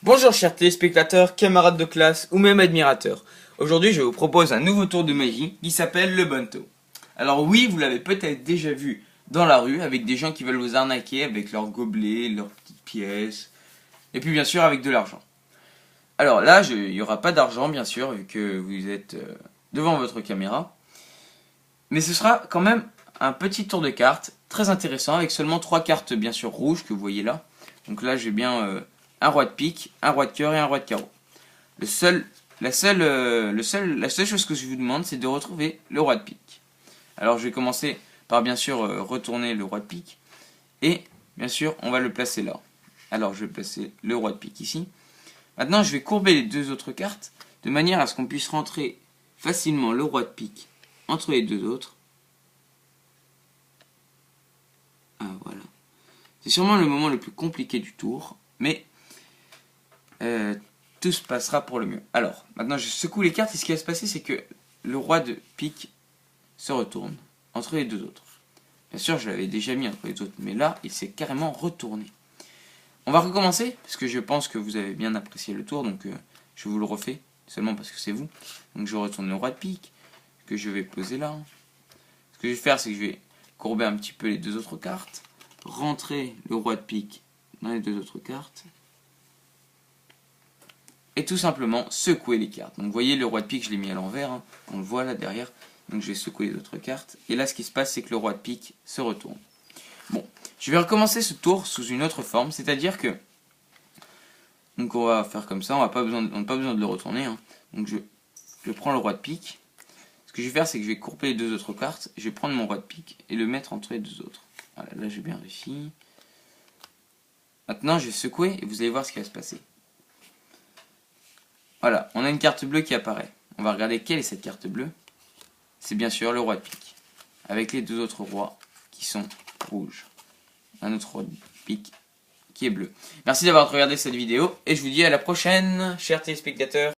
Bonjour chers téléspectateurs, camarades de classe ou même admirateurs. Aujourd'hui je vous propose un nouveau tour de magie qui s'appelle le Bunto. Alors oui, vous l'avez peut-être déjà vu dans la rue avec des gens qui veulent vous arnaquer avec leurs gobelets, leurs petites pièces, et puis bien sûr avec de l'argent. Alors là, il n'y aura pas d'argent bien sûr vu que vous êtes devant votre caméra. Mais ce sera quand même un petit tour de cartes très intéressant avec seulement 3 cartes bien sûr rouges que vous voyez là. Donc là j'ai bien un roi de pique, un roi de cœur et un roi de carreau. La seule chose que je vous demande, c'est de retrouver le roi de pique. Alors je vais commencer par bien sûr retourner le roi de pique. Et bien sûr, on va le placer là. Alors je vais placer le roi de pique ici. Maintenant, je vais courber les deux autres cartes de manière à ce qu'on puisse rentrer facilement le roi de pique entre les deux autres. Ah voilà. C'est sûrement le moment le plus compliqué du tour, mais tout se passera pour le mieux. Alors, maintenant je secoue les cartes et ce qui va se passer, c'est que le roi de pique se retourne entre les deux autres. Bien sûr, je l'avais déjà mis entre les autres, mais là, il s'est carrément retourné. On va recommencer, parce que je pense que vous avez bien apprécié le tour, donc je vous le refais, seulement parce que c'est vous. Donc je retourne le roi de pique, que je vais poser là. Ce que je vais faire, c'est que je vais courber un petit peu les deux autres cartes, rentrer le roi de pique dans les deux autres cartes, et tout simplement secouer les cartes. Donc vous voyez, le roi de pique, je l'ai mis à l'envers, hein. On le voit là derrière. Donc je vais secouer les autres cartes, et là ce qui se passe, c'est que le roi de pique se retourne. Bon, je vais recommencer ce tour sous une autre forme, c'est-à-dire que donc on va faire comme ça, on n'a pas besoin de le retourner, hein. Donc je prends le roi de pique. Ce que je vais faire, c'est que je vais courber les deux autres cartes, je vais prendre mon roi de pique et le mettre entre les deux autres. Voilà, là j'ai bien réussi. Maintenant je vais secouer et vous allez voir ce qui va se passer. Voilà, on a une carte bleue qui apparaît. On va regarder quelle est cette carte bleue. C'est bien sûr le roi de pique, avec les deux autres rois qui sont rouges. Un autre roi de pique qui est bleu. Merci d'avoir regardé cette vidéo et je vous dis à la prochaine, chers téléspectateurs.